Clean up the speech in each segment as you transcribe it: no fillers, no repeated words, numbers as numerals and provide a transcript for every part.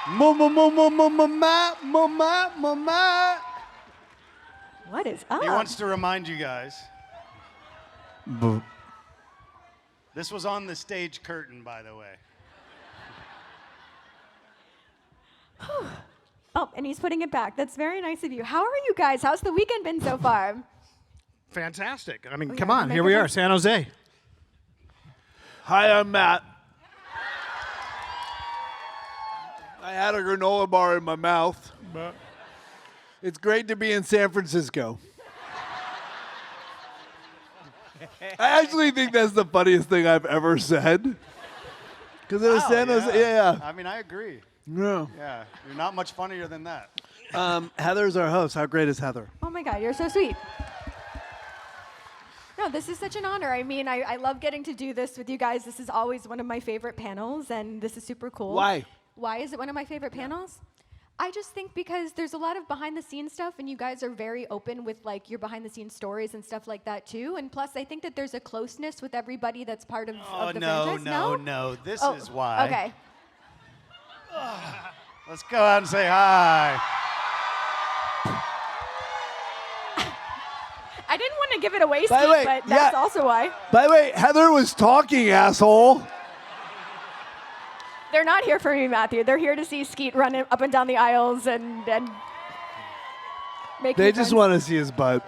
What is up? He wants to remind you guys. This was on the stage curtain, by the way. Oh, and he's putting it back. That's very nice of you. How are you guys? How's the weekend been so far? Fantastic. I mean, come on. Here we are, San Jose. Hi, I'm Matt. I had a granola bar in my mouth. It's great to be in San Francisco. I actually think that's the funniest thing I've ever said. Because it was San Jose. Yeah. I mean, I agree. Yeah. Yeah, you're not much funnier than that. Heather's our host. How great is Heather? Oh my God, you're so sweet. No, this is such an honor. I mean, I love getting to do this with you guys. This is always one of my favorite panels, and this is super cool. Why? Why is it one of my favorite panels? I just think because there's a lot of behind-the-scenes stuff, and you guys are very open with, like, your behind-the-scenes stories and stuff like that, too. And plus, I think that there's a closeness with everybody that's part of the franchise. No. This is why. Okay. Let's go out and say hi. I didn't want to give it away, By the Skeet, way, but that's also why. By the way, Heather was talking, asshole. They're not here for me, Matthew. They're here to see Skeet run up and down the aisles and make They new just friends. want to see his butt.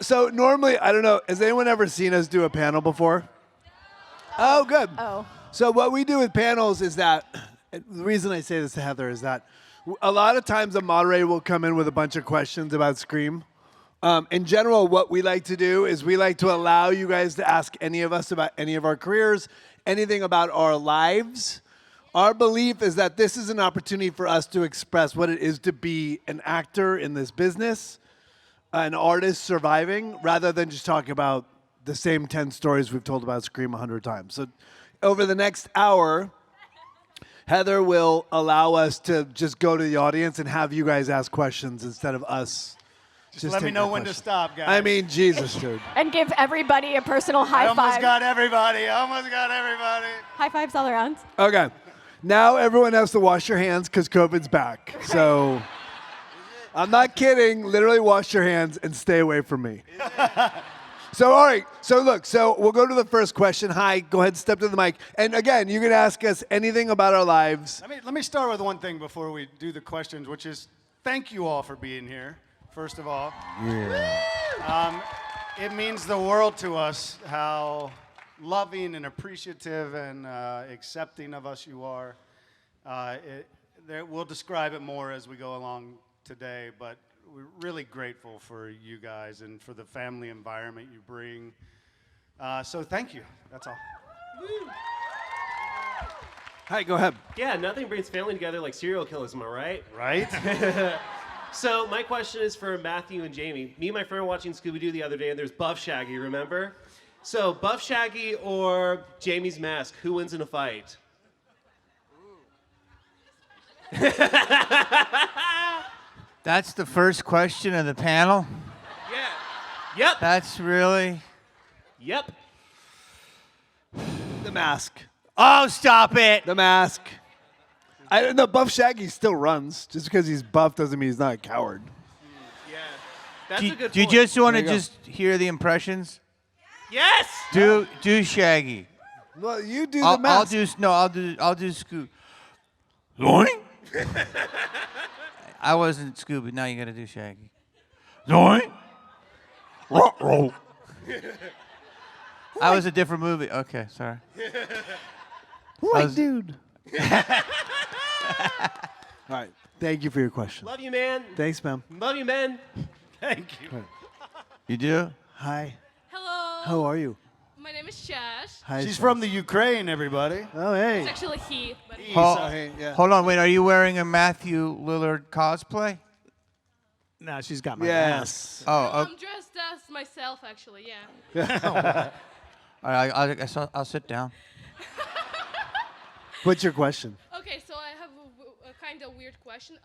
So normally, I don't know, has anyone ever seen us do a panel before? Oh, good. Oh. So what we do with panels is that, the reason I say this to Heather is that a lot of times a moderator will come in with a bunch of questions about Scream. In general, what we like to do is we like to allow you guys to ask any of us about any of our careers, anything about our lives. Our belief is that this is an opportunity for us to express what it is to be an actor in this business, an artist surviving, rather than just talking about the same 10 stories we've told about Scream 100 times. So over the next hour, Heather will allow us to just go to the audience and have you guys ask questions instead of us. Just let me know when to stop, guys. I mean, Jesus, dude. And give everybody a personal high I five. almost got everybody. High fives all around. Okay. Now everyone has to wash your hands because COVID's back. So I'm not kidding. Literally wash your hands and stay away from me. So, all right. So, look. So, we'll go to the first question. Hi. Go ahead. Step to the mic. And, again, you can ask us anything about our lives. Let me start with one thing before we do the questions, which is thank you all for being here, first of all. Yeah. It means the world to us how loving and appreciative and accepting of us you are. We'll describe it more as we go along today, but we're really grateful for you guys and for the family environment you bring. So thank you. That's all. Hi, go ahead. Yeah, nothing brings family together like serial killers, am I right? Right? So my question is for Matthew and Jamie. Me and my friend were watching Scooby-Doo the other day, and there's Buff Shaggy, remember? So Buff Shaggy or Jamie's mask, who wins in a fight? That's the first question of the panel? Yeah. Yep. That's really... Yep. The mask. Oh, stop it! The mask. I don't know. Buff Shaggy still runs. Just because he's buff doesn't mean he's not a coward. Yeah. That's Do a good you point. just want to There you go. just hear the impressions? Yes! Do Shaggy. Well, you do the mask. I'll do Scoob. Zoink. I wasn't Scooby. Now you got to do Shaggy. Zoink. Ruh-roh. I was a different movie. Okay, sorry. White dude. All right. Thank you for your question. Love you, man. Thanks, ma'am. Love you, man. Thank you. You do? Hi. Hello. How are you? My name is Shash. Hi. She's Sean. from the Ukraine, everybody. Oh, hey. It's actually he, but Yeah. Hold on, wait. Are you wearing a Matthew Lillard cosplay? No, she's got my mask. Yes. Oh, I'm dressed as myself, actually. Yeah. all right. I'll sit down. What's your question? Okay, so I have a kind of weird question.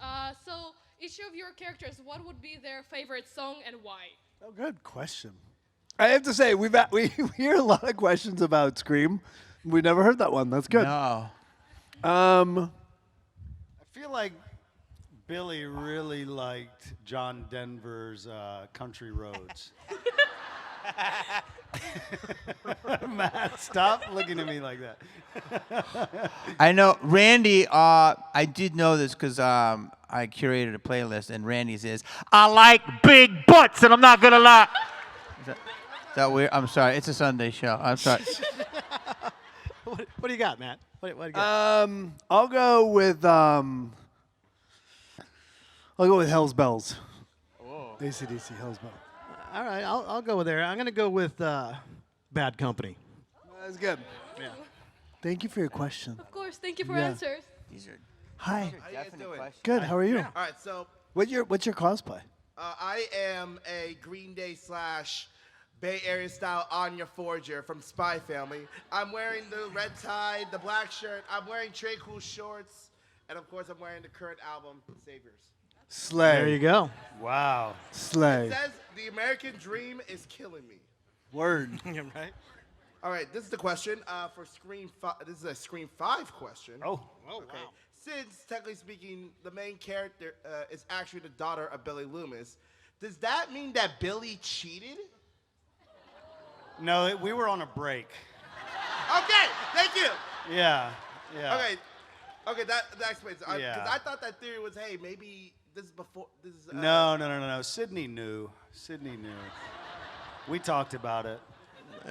So each of your characters, what would be their favorite song and why? Oh, good question. I have to say, we hear a lot of questions about Scream. We never heard that one. That's good. No. I feel like Billy really liked John Denver's Country Roads. Matt, stop looking at me like that. I know Randy. I did know this because I curated a playlist, and Randy's is "I like big butts," and I'm not gonna lie. Is that weird? I'm sorry. It's a Sunday show. I'm sorry. What do you got, Matt? What do you got? I'll go with Hell's Bells. Whoa. AC/DC, Hell's Bells. All right, I'll go with there. I'm gonna go with Bad Company. That's good. Yeah. Thank you for your question. Of course, thank you for Yeah. answers. These are Hi. definite questions. Good. How are you? All right, so What's your cosplay? I am a Green Day / Bay Area style Anya Forger from Spy Family. I'm wearing the red tie, the black shirt. I'm wearing Trey Cool shorts, and of course, I'm wearing the current album, Saviors. Slay. There you go. Wow. Slay. It says the American dream is killing me. Word. Right. All right, this is the question for Scream 5. This is a Scream 5 question. Oh. Oh, Okay. wow. Since, technically speaking, the main character is actually the daughter of Billy Loomis, does that mean that Billy cheated? No, we were on a break. Okay, thank you. Yeah. Yeah. Okay, that explains it. Yeah. Because I thought that theory was, hey, maybe this is before. This is. No. Sydney knew. We talked about it.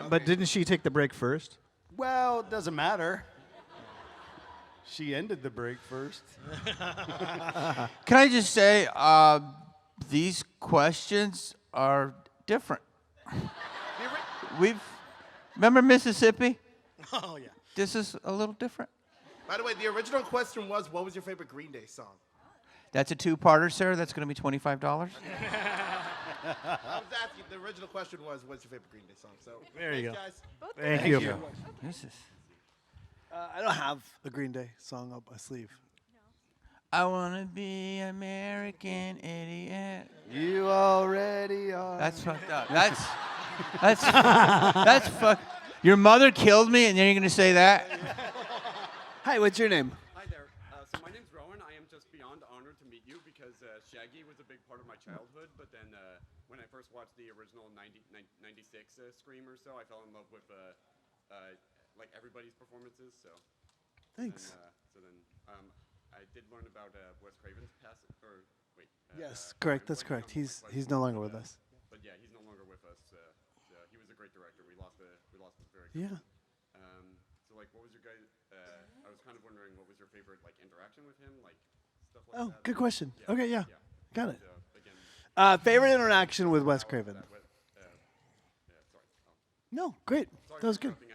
But didn't she take the break first? Well, it doesn't matter. She ended the break first. Can I just say, these questions are different. Remember Mississippi? Oh yeah. This is a little different. By the way, the original question was, what was your favorite Green Day song? That's a two-parter, sir. That's going to be $25. I was asking. The original question was, what's your favorite Green Day song? So There you thanks, go. guys. Thank you. This is. I don't have a Green Day song up my sleeve. I want to be American idiot. You already are. That's fucked up. That's fucked. Your mother killed me, and then you're going to say that? Hi, what's your name? Hi there. So my name's Rowan. I am just beyond honored to meet you because Shaggy was a big part of my childhood. But then when I first watched the original 96 Scream or so, I fell in love with like everybody's performances. So Thanks. So then I did learn about Wes Craven's passing. Yes, correct. That's correct. He's no longer with us. But yeah, he's no longer with us. He was a great director. We lost a very good Yeah. So like, what was your guys? I was kind of wondering what was your favorite like interaction with him, like stuff like that. Oh, good question. Okay, yeah. Got it. So again, Favorite interaction with Wes Craven? sorry. No, great. Sorry That was for good. interrupting.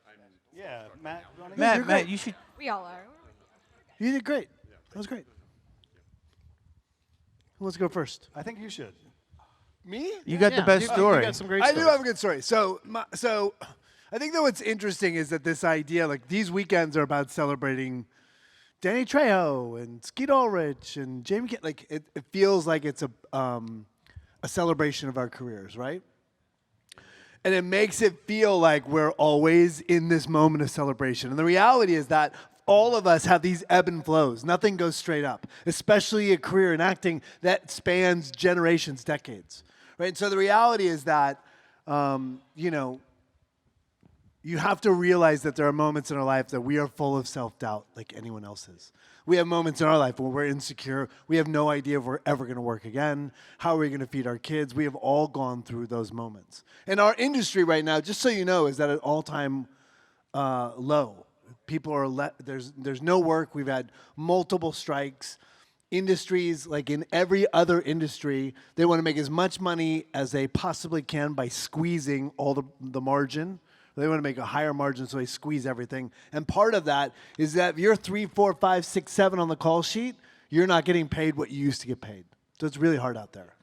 I'm Yeah, Matt. You wanna go? Matt, great. you should. We all are. You did great. That was great. Who wants to go first? I think you should. Me? You got the best You story. got some great I do stories. have a good story. So I think that what's interesting is that this idea, like these weekends are about celebrating Danny Trejo and Skeet Ulrich and Jamie. Like it feels like it's a celebration of our careers, right? And it makes it feel like we're always in this moment of celebration. And the reality is that all of us have these ebb and flows. Nothing goes straight up, especially a career in acting that spans generations, decades. Right? And so the reality is that, you have to realize that there are moments in our life that we are full of self-doubt like anyone else is. We have moments in our life where we're insecure. We have no idea if we're ever going to work again. How are we going to feed our kids? We have all gone through those moments. And our industry right now, just so you know, is at an all-time low. People are there's no work. We've had multiple strikes. Industries, like in every other industry, they want to make as much money as they possibly can by squeezing all the margin. They want to make a higher margin, so they squeeze everything. And part of that is that if you're 3, 4, 5, 6, 7 on the call sheet, you're not getting paid what you used to get paid. So it's really hard out there.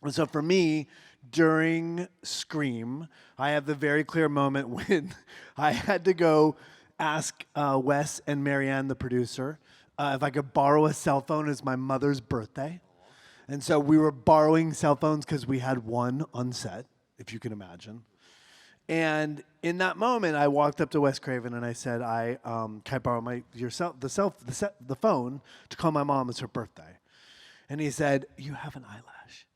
And so for me, during Scream, I have the very clear moment when I had to go ask Wes and Marianne, the producer, if I could borrow a cell phone. It's my mother's birthday. And so we were borrowing cell phones because we had one on set, if you can imagine. And in that moment, I walked up to Wes Craven and I said, can I borrow the phone to call my mom? It's her birthday. And he said, you have an eyelash.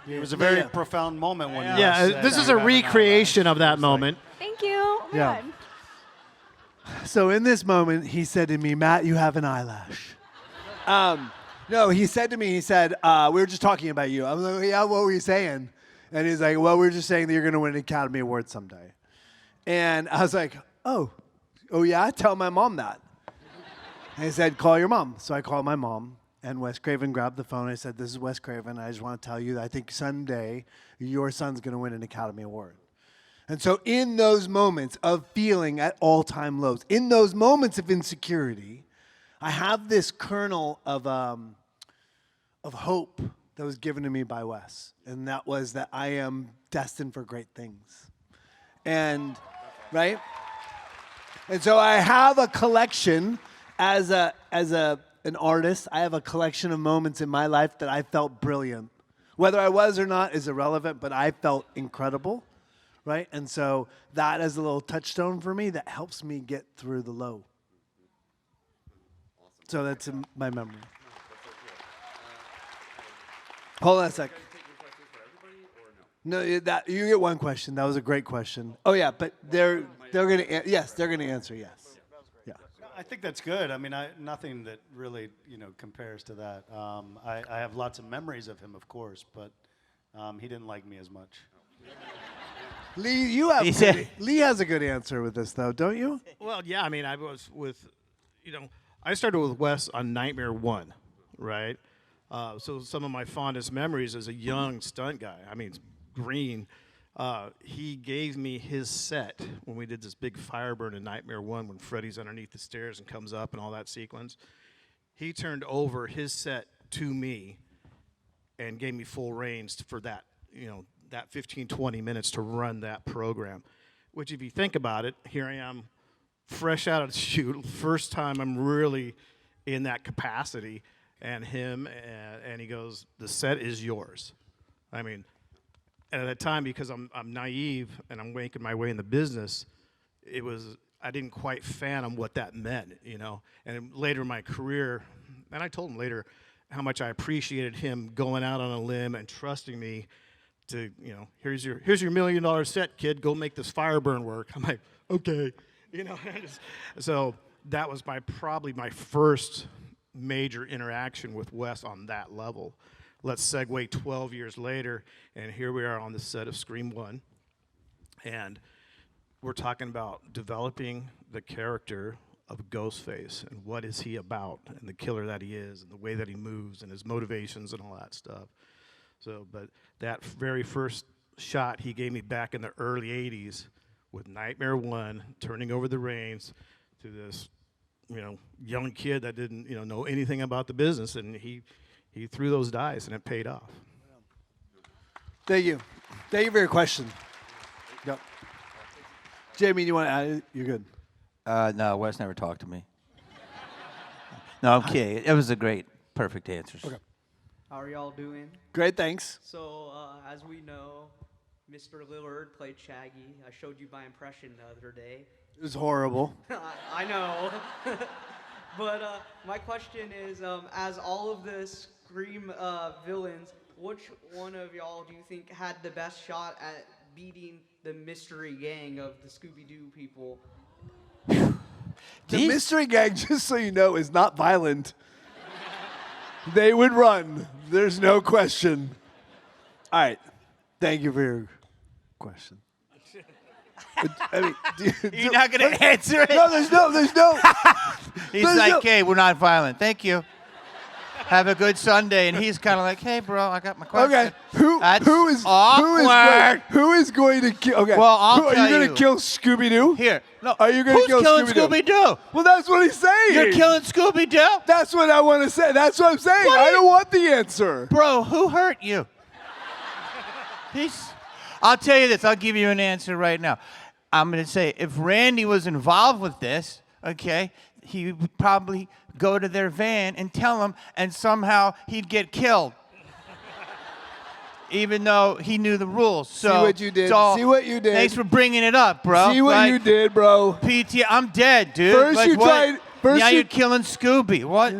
It was a very profound moment when you said, this is "You a have an recreation eyelash." of that moment. Thank you. Oh my Yeah. God. So in this moment, he said to me, Matt, you have an eyelash. No, he said to me, we were just talking about you. I was like, yeah, what were you saying? And he's like, well, we were just saying that you're going to win an Academy Award someday. And I was like, oh yeah, tell my mom that. And he said, call your mom. So I called my mom, and Wes Craven grabbed the phone. I said, this is Wes Craven. I just want to tell you that I think someday your son's going to win an Academy Award. And so in those moments of feeling at all-time lows, in those moments of insecurity, I have this kernel of hope that was given to me by Wes, and that was that I am destined for great things. And, right? And so I have a collection as an artist. I have a collection of moments in my life that I felt brilliant. Whether I was or not is irrelevant, but I felt incredible. Right? And so that is a little touchstone for me that helps me get through the low. So that's in my memory. Hold on a sec. No, you get one question. That was a great question. Oh yeah, but they're gonna answer yes. Yeah. I think that's good. I mean, nothing that really compares to that. I have lots of memories of him, of course, but he didn't like me as much. Lee, Lee has a good answer with this, though, don't you? Well, yeah. I mean, I was with, I started with Wes on Nightmare 1, right? So some of my fondest memories as a young stunt guy. I mean, green. He gave me his set when we did this big fire burn in Nightmare 1 when Freddy's underneath the stairs and comes up and all that sequence. He turned over his set to me and gave me full reins for that, that 15, 20 minutes to run that program, which if you think about it, here I am fresh out of the chute, first time I'm really in that capacity, and he goes, the set is yours. I mean, and at that time, because I'm naive and I'm making my way in the business, I didn't quite fathom what that meant, and later in my career, and I told him later how much I appreciated him going out on a limb and trusting me to, here's your $1 million set, kid. Go make this fire burn work. I'm like, okay, so that was probably my first major interaction with Wes on that level. Let's segue 12 years later, and here we are on the set of Scream 1, and we're talking about developing the character of Ghostface and what is he about and the killer that he is and the way that he moves and his motivations and all that stuff. So, but that very first shot he gave me back in the early 80s with Nightmare 1, turning over the reins to this, young kid that didn't, know anything about the business, and he threw those dice, and it paid off. Thank you. Thank you for your question. Yep. Jamie, you want to add? You're good. No, Wes never talked to me. No, I'm kidding. It was a great, perfect answer. Okay. How are y'all doing? Great, thanks. So, as we know, Mr. Lillard played Shaggy. I showed you my impression the other day. It was horrible. I know. But my question is, as all of the Scream villains, which one of y'all do you think had the best shot at beating the mystery gang of the Scooby-Doo people? The mystery gang, just so you know, is not violent. They would run. There's no question. All right. Thank you for your question. I mean, You're not going to answer it? No, there's no. He's like, okay, we're not violent. Thank you. Have a good Sunday. And he's kind of like, hey, bro, I got my question. Okay, who is going to kill? Okay, well, I'll are tell you going to kill Scooby-Doo? Here, no. Are you going to kill killing Scooby-Doo? Scooby-Doo? Well, that's what he's saying. You're killing Scooby-Doo? That's what I want to say. That's what I'm saying. I don't want the answer. Bro, who hurt you? I'll tell you this. I'll give you an answer right now. I'm going to say, if Randy was involved with this, okay, he would probably go to their van and tell them, and somehow he'd get killed. even though he knew the rules. So, See what you did. so See what you did. Thanks for bringing it up, bro. See what you did, bro. I'm dead, dude. First like, you what? tried. First now you, you're killing Scooby. What?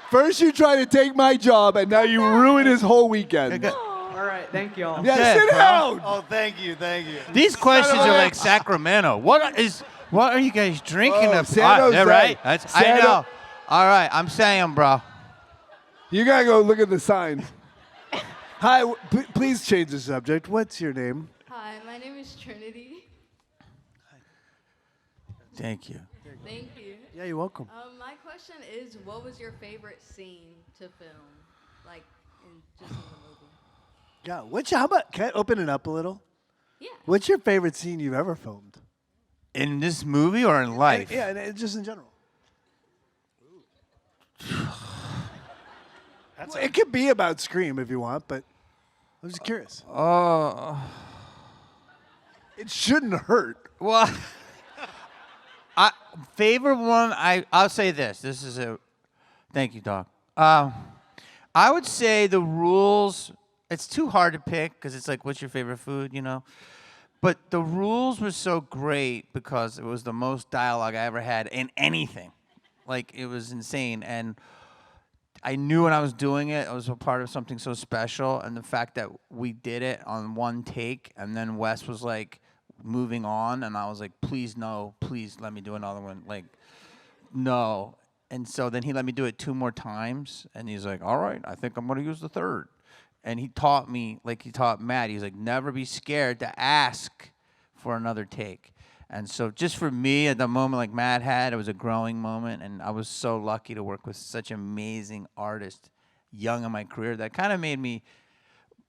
First you tried to take my job, and now you ruined his whole weekend. All right, thank y'all. Yeah, dead, sit bro. down. Oh, thank you, thank you. These questions are like Sacramento. What are you guys drinking? Oh, up? San Jose. Yeah, right? I San know. All right, I'm saying, bro. You gotta go look at the signs. Hi, please change the subject. What's your name? Hi, my name is Trinity. Thank you. Thank you. Yeah, you're welcome. My question is, what was your favorite scene to film, like just in the movie? Yeah. How about? Can I open it up a little? Yeah. What's your favorite scene you've ever filmed? In this movie or in life? Yeah, and just in general. Well, it could be about Scream if you want, but I'm just curious. It shouldn't hurt. Well, favorite one, I'll say this. This is a, thank you, Doc. I would say the rules, it's too hard to pick because it's like, what's your favorite food, you know? But the rules were so great because it was the most dialogue I ever had in anything. Like, it was insane. And I knew when I was doing it, I was a part of something so special. And the fact that we did it on one take, and then Wes was like moving on, and I was like, please, no, please let me do another one. Like, no. And so then he let me do it 2 more times, and he's like, all right, I think I'm going to use the third. And he taught me, like he taught Matt, he's like, never be scared to ask for another take. And so just for me, at the moment like Matt had, it was a growing moment, and I was so lucky to work with such an amazing artist young in my career that kind of made me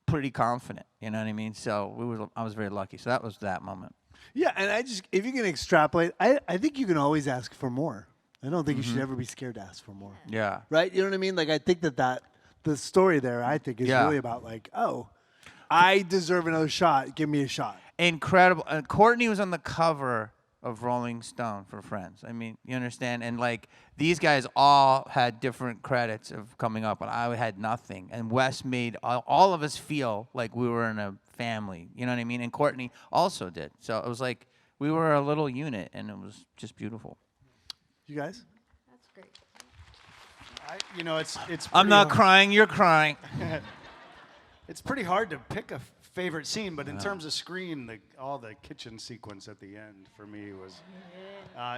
pretty confident, you know what I mean? So I was very lucky. So that was that moment. Yeah, and if you can extrapolate, I think you can always ask for more. I don't think you should ever be scared to ask for more. Yeah. Right? You know what I mean? Like, I think that the story there, I think, is really about like, oh, I deserve another shot. Give me a shot. Incredible. Courtney was on the cover of Rolling Stone for Friends. I mean, you understand? And like these guys all had different credits of coming up, and I had nothing. And Wes made all of us feel like we were in a family. You know what I mean? And Courtney also did. So it was like we were a little unit, and it was just beautiful. You guys? That's great. It's. I'm not crying. You're crying. It's pretty hard to pick a favorite scene, but in terms of screen, all the kitchen sequence at the end for me was,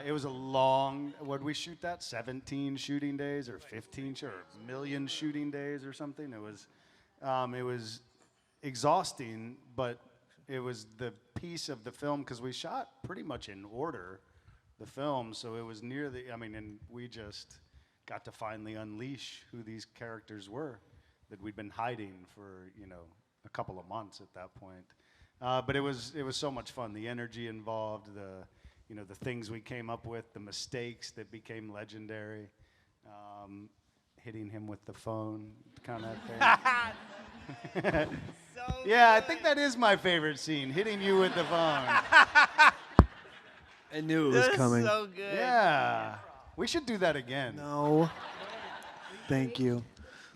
it was a long, what did we shoot that? 17 shooting days or 15, or a million shooting days or something. It was exhausting, but it was the piece of the film, because we shot pretty much in order, the film, so it was and we just got to finally unleash who these characters were that we'd been hiding for, a couple of months at that point. But it was so much fun. The energy involved, the things we came up with, the mistakes that became legendary, hitting him with the phone, kind of thing. Yeah, I think that is my favorite scene, hitting you with the phone. I knew it was coming. So good. Yeah. We should do that again. No. Thank you.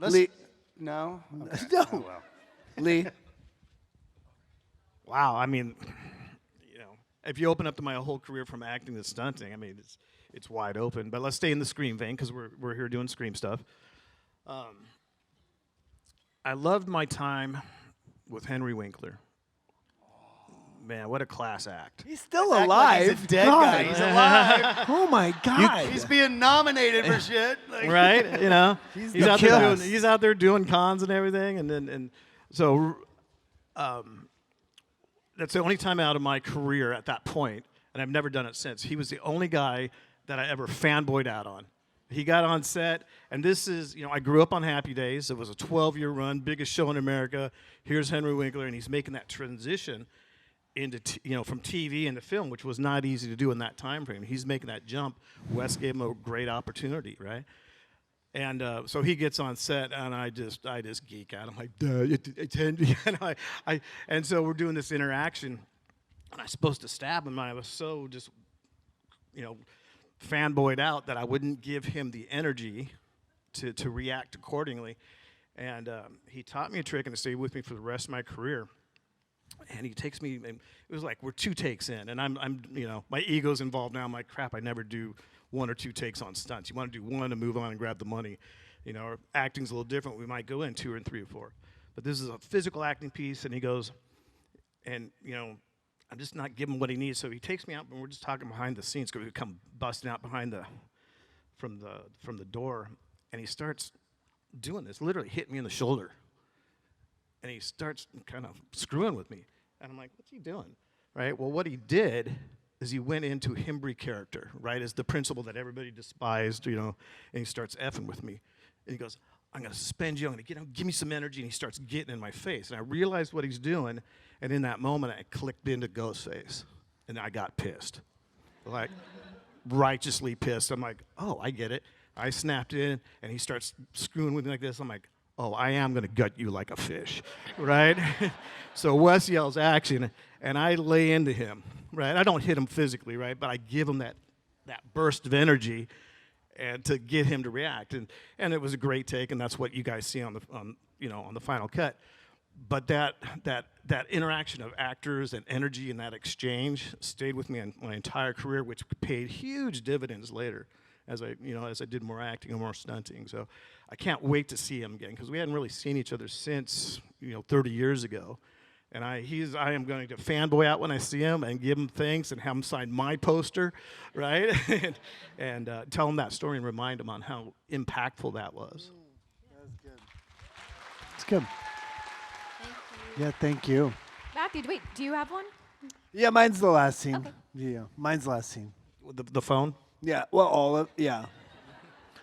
Lee. No? Okay. No. Oh, well. Lee. Wow, I mean, if you open up to my whole career from acting to stunting, I mean, it's wide open. But let's stay in the Scream vein because we're here doing Scream stuff. I loved my time with Henry Winkler. Man, what a class act. He's still Act alive. like he's a dead God. guy. He's alive. Oh my God. He's being nominated for shit. Like. Right? He's out there doing cons and everything, and so that's the only time out of my career at that point, and I've never done it since. He was the only guy that I ever fanboyed out on. He got on set, and this is, I grew up on Happy Days. It was a 12-year run, biggest show in America. Here's Henry Winkler, and he's making that transition into from TV into film, which was not easy to do in that time frame. He's making that jump. Wes gave him a great opportunity, right? And so he gets on set, and I just geek out. I'm like, it's Henry. And so we're doing this interaction, and I'm supposed to stab him, and I was so just, fanboyed out that I wouldn't give him the energy to react accordingly. And he taught me a trick, and it stayed with me for the rest of my career. And he takes me, and it was like we're 2 takes in, and I'm my ego's involved now. I'm like, crap, I never do 1 or 2 takes on stunts. You want to do 1 and move on and grab the money. Or acting's a little different. We might go in 2 or 3 or 4. But this is a physical acting piece, and he goes, and I'm just not giving him what he needs. So he takes me out, and we're just talking behind the scenes because we come busting out from the door, and he starts doing this, literally hitting me in the shoulder. And he starts kind of screwing with me. And I'm like, what's he doing? Right? Well, what he did is he went into Himbry character, right, as the principal that everybody despised, and he starts effing with me. And he goes, I'm going to suspend you. I'm going to give me some energy. And he starts getting in my face. And I realized what he's doing. And in that moment, I clicked into Ghostface. And I got pissed. Like, righteously pissed. I'm like, oh, I get it. I snapped in, and he starts screwing with me like this. I'm like, oh, I am going to gut you like a fish, right? So Wes yells action, and I lay into him, right? I don't hit him physically, right? But I give him that burst of energy and to get him to react. And it was a great take, and that's what you guys see on the final cut. But that interaction of actors and energy and that exchange stayed with me in my entire career, which paid huge dividends later as I did more acting and more stunting. So I can't wait to see him again because we hadn't really seen each other since 30 years ago. And I am going to fanboy out when I see him and give him thanks and have him sign my poster, right? and tell him that story and remind him on how impactful that was. That's good. It's good. Yeah, thank you. Matthew, wait, do you have one? Yeah, mine's the last scene. Okay. Yeah, mine's the last scene. The phone? Yeah, well, yeah.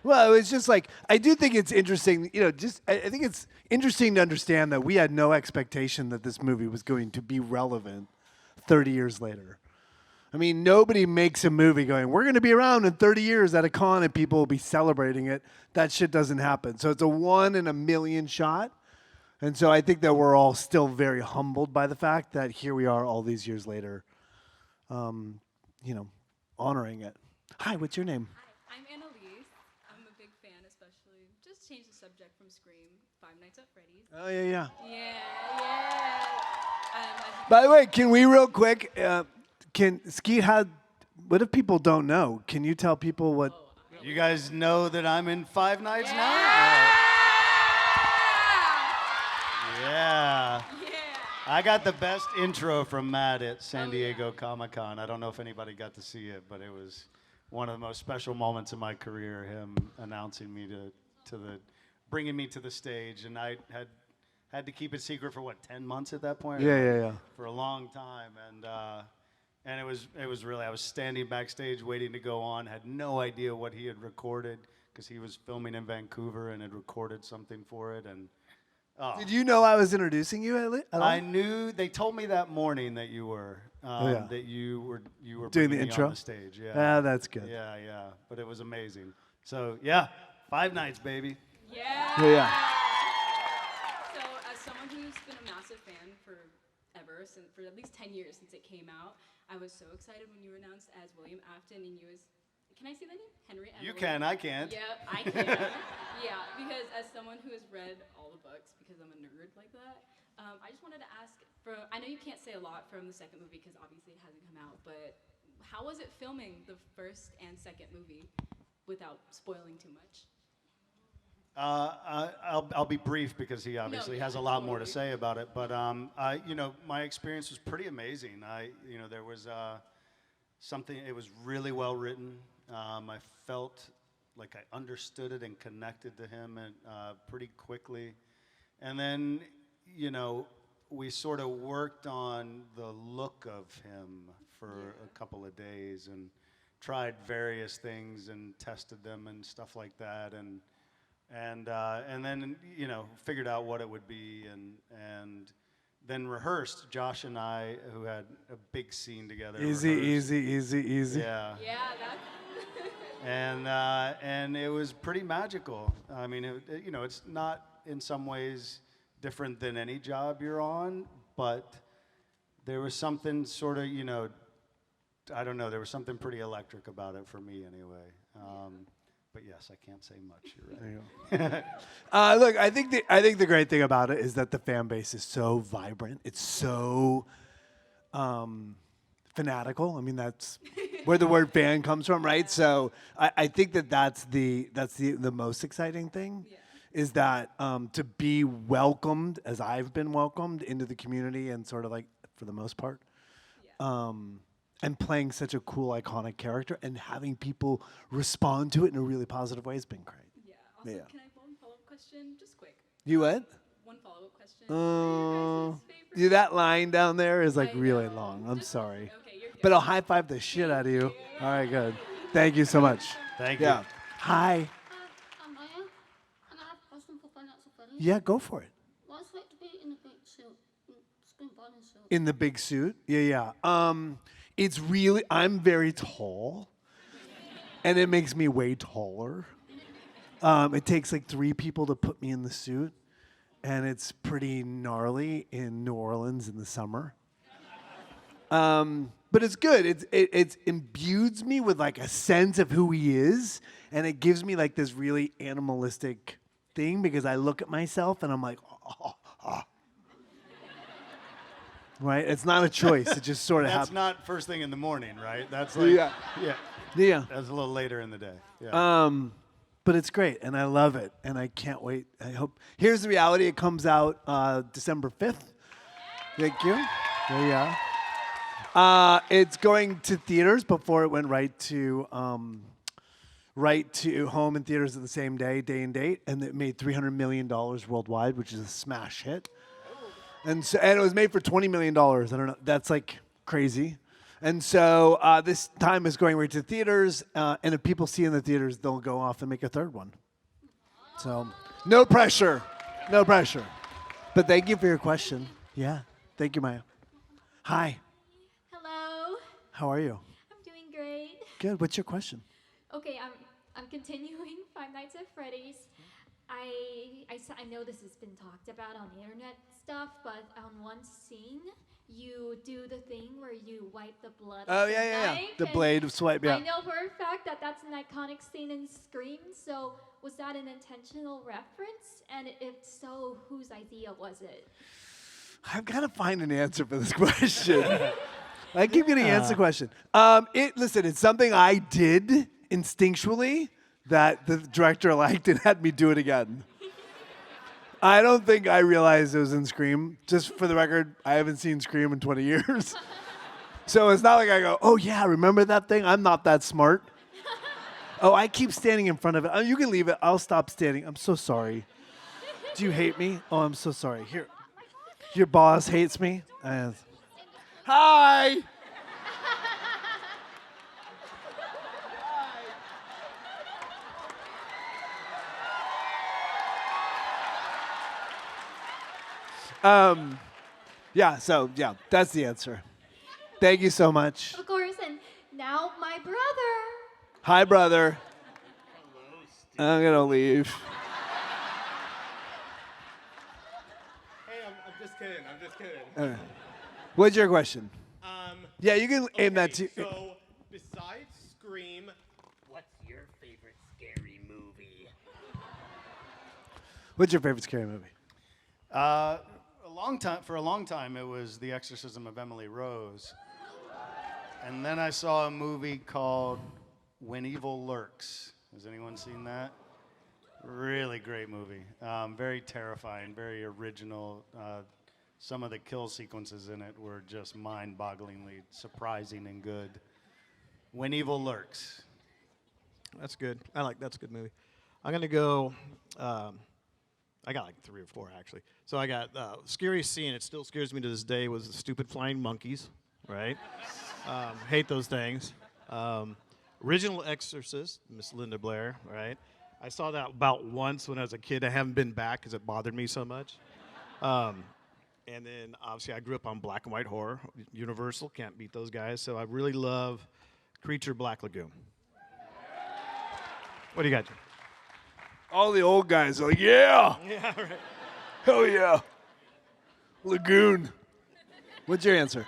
Well, it's just like, I do think it's interesting, I think it's interesting to understand that we had no expectation that this movie was going to be relevant 30 years later. I mean, nobody makes a movie going, we're going to be around in 30 years at a con and people will be celebrating it. That shit doesn't happen. So it's a 1 in a million shot. And so I think that we're all still very humbled by the fact that here we are all these years later, honoring it. Hi, what's your name? Hi, I'm Annalise. I'm a big fan, especially. Just change the subject from Scream, Five Nights at Freddy's. Oh, yeah. Yeah. By the way, can we real quick, can Skeet what if people don't know? Can you tell people what? You guys know that I'm in Five Nights now? Yeah. I got the best intro from Matt at San Diego Comic-Con. I don't know if anybody got to see it, but it was one of the most special moments in my career, him announcing me bringing me to the stage. And I had to keep it secret for 10 months at that point? Yeah. For a long time. And it was really, I was standing backstage waiting to go on, had no idea what he had recorded because he was filming in Vancouver and had recorded something for it. And Did you know I was introducing you at all? I knew. They told me that morning that you were that you were doing the me intro on the stage. Yeah, that's good. Yeah. But it was amazing. So yeah, 5 nights, baby. Yeah. So as someone who's been a massive fan for at least 10 years since it came out, I was so excited when you were announced as William Afton and you was. Can I say that name? Henry Evelyn? You can, I can't. Yeah, I can. Yeah, because as someone who has read all the books, because I'm a nerd like that, I just wanted to ask, I know you can't say a lot from the second movie because obviously it hasn't come out, but how was it filming the first and second movie without spoiling too much? I'll be brief because he obviously has a lot more to say about it. But my experience was pretty amazing. There was something. It was really well written. I felt like I understood it and connected to him pretty quickly. And then, we sort of worked on the look of him for a couple of days and tried various things and tested them and stuff like that. And then, figured out what it would be and then rehearsed. Josh and I, who had a big scene together. Easy. Yeah. Yeah, that's... And it was pretty magical. I mean, it's not in some ways different than any job you're on, but there was something sort of, I don't know, there was something pretty electric about it for me anyway. But yes, I can't say much. You're right. Look, I think the great thing about it is that the fan base is so vibrant. It's so fanatical. I mean, that's where the word fan comes from, right? So I think that's the most exciting thing, is that to be welcomed as I've been welcomed into the community, and sort of like for the most part, and playing such a cool, iconic character and having people respond to it in a really positive way has been great. Yeah. Also, can I have one follow-up question? Just quick. You what? One follow-up question. Dude, that line down there is like really long. I'm sorry. Okay, you're good. But I'll high five the shit out of you. All right, good. Thank you so much. Thank Yeah. you. Hi. I'm Maya, and I have a question for Five Nights at Freddy's. Yeah, go for it. What's it like to be in a big suit, screen bonding suit? In the big suit? Yeah. It's really, I'm very tall, and it makes me way taller. It takes like 3 people to put me in the suit, and it's pretty gnarly in New Orleans in the summer. But it's good. It imbues me with like a sense of who he is, and it gives me like this really animalistic thing, because I look at myself and I'm like, right? It's not a choice. It just sort of That's happens. not first thing in the morning, right? That's like, Yeah. That's a little later in the day. Yeah. But it's great, and I love it, and I can't wait. I hope. Here's the reality. It comes out December 5th. Thank you. Yeah. It's going to theaters before it went right to home in theaters at the same day and date, and it made $300 million worldwide, which is a smash hit. And it was made for $20 million. I don't know. That's like crazy. And so this time is going right to theaters, and if people see in the theaters, they'll go off and make a third one. So no pressure. No pressure. But thank you for your question. Yeah. Thank you, Maya. Hi. Hello. How are you? I'm doing great. Good. What's your question? Okay, I'm continuing Five Nights at Freddy's. I know this has been talked about on the internet stuff, but on one scene, you do the thing where you wipe the blood Oh, off the yeah. knife, The and blade swipe, yeah. I know for a fact that that's an iconic scene in Scream, so was that an intentional reference? And if so, whose idea was it? I've got to find an answer for this question. I keep getting answer question. Listen, it's something I did instinctually that the director liked and had me do it again. I don't think I realized it was in Scream. Just for the record, I haven't seen Scream in 20 years. So it's not like I go, oh yeah, remember that thing? I'm not that smart. Oh, I keep standing in front of it. Oh, you can leave it. I'll stop standing. I'm so sorry. Do you hate me? Oh, I'm so sorry. Here, your boss hates me. Hi. Yeah, that's the answer. Thank you so much. Of course, and now my brother. Hi, brother. I'm gonna leave. Hey, I'm just kidding. What's your question? Yeah, you can aim that to. So, besides Scream, what's your favorite scary movie? What's your favorite scary movie? For a long time, it was The Exorcism of Emily Rose. And then I saw a movie called When Evil Lurks. Has anyone seen that? Really great movie. Very terrifying, very original. Some of the kill sequences in it were just mind-bogglingly surprising and good. When Evil Lurks. That's good. That's a good movie. I'm gonna go. I got like 3 or 4 actually. So I got scariest scene. It still scares me to this day. Was the stupid flying monkeys, right? Hate those things. Original Exorcist, Miss Linda Blair, right? I saw that about once when I was a kid. I haven't been back because it bothered me so much. And then obviously I grew up on black and white horror. Universal, can't beat those guys. So I really love Creature Black Lagoon. What do you got? All the old guys are like, yeah. Yeah, right. Hell yeah. Lagoon. What's your answer?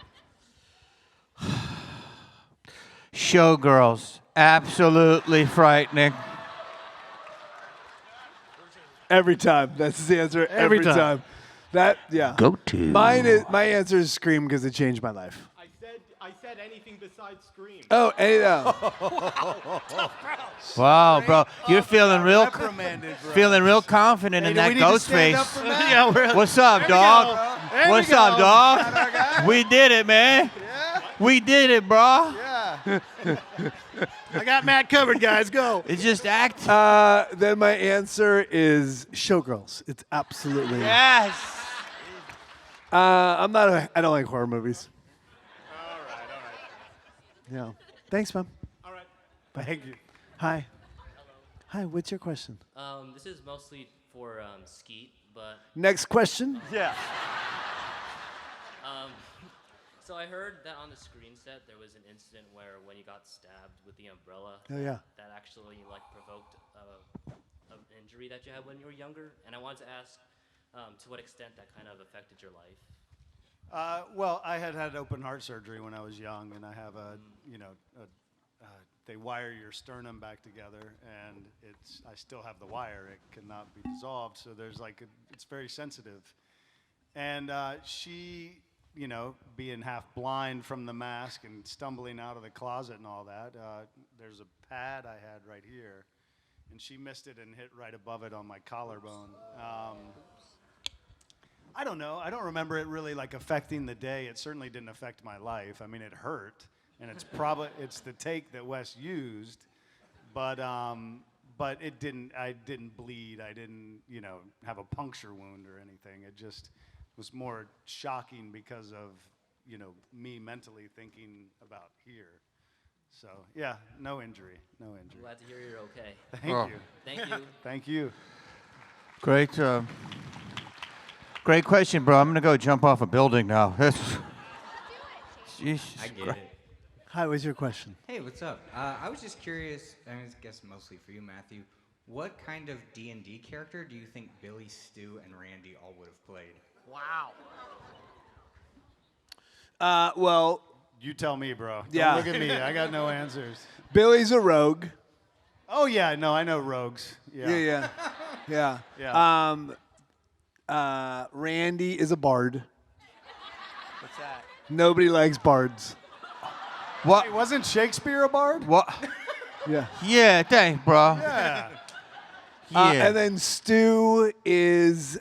Showgirls. Absolutely frightening. Every time. That's the answer. Every time. That yeah. Go to. My answer is Scream because it changed my life. I said anything besides Scream. Oh, Wow, bro, you're feeling real confident in that Ghostface. Yeah, What's up, dog? What's up, dog? We did it, man. We did it, bro. I got Matt covered, guys. Go. It's just act. Then my answer is Showgirls. It's absolutely. Yes. I don't like horror movies. All right. Yeah. Thanks, man. All right. Thank you. Hi. Hi. What's your question? This is mostly for Skeet, but Next question. Yeah. so I heard that on the screen set there was an incident where when you got stabbed with the umbrella, Oh, yeah. that actually like provoked an injury that you had when you were younger, and I wanted to ask to what extent that kind of affected your life. Well, I had open heart surgery when I was young, and I have they wire your sternum back together, and I still have the wire. It cannot be dissolved, so it's very sensitive. And she, being half blind from the mask and stumbling out of the closet and all that, there's a pad I had right here, and she missed it and hit right above it on my collarbone. I don't know. I don't remember it really affecting the day. It certainly didn't affect my life. I mean, it hurt, and it's the take that Wes used, but it didn't. I didn't bleed. I didn't, have a puncture wound or anything. It just was more shocking because of, me mentally thinking about here. So yeah, no injury. Glad to hear you're okay. Thank you. Thank you. Thank you. Great question, bro. I'm gonna go jump off a building now. Jesus I get Christ. it. Hi. What's your question? Hey, what's up? I was just curious, I guess mostly for you, Matthew. What kind of D&D character do you think Billy, Stu, and Randy all would have played? Wow. Well, you tell me, bro. Yeah. Don't look at me. I got no answers. Billy's a rogue. Oh yeah, no, I know rogues. Yeah. Yeah. Randy is a bard. What's that? Nobody likes bards. What? Wait, wasn't Shakespeare a bard? What? Yeah. Yeah, thanks, bro. Yeah. Yeah. And then Stu is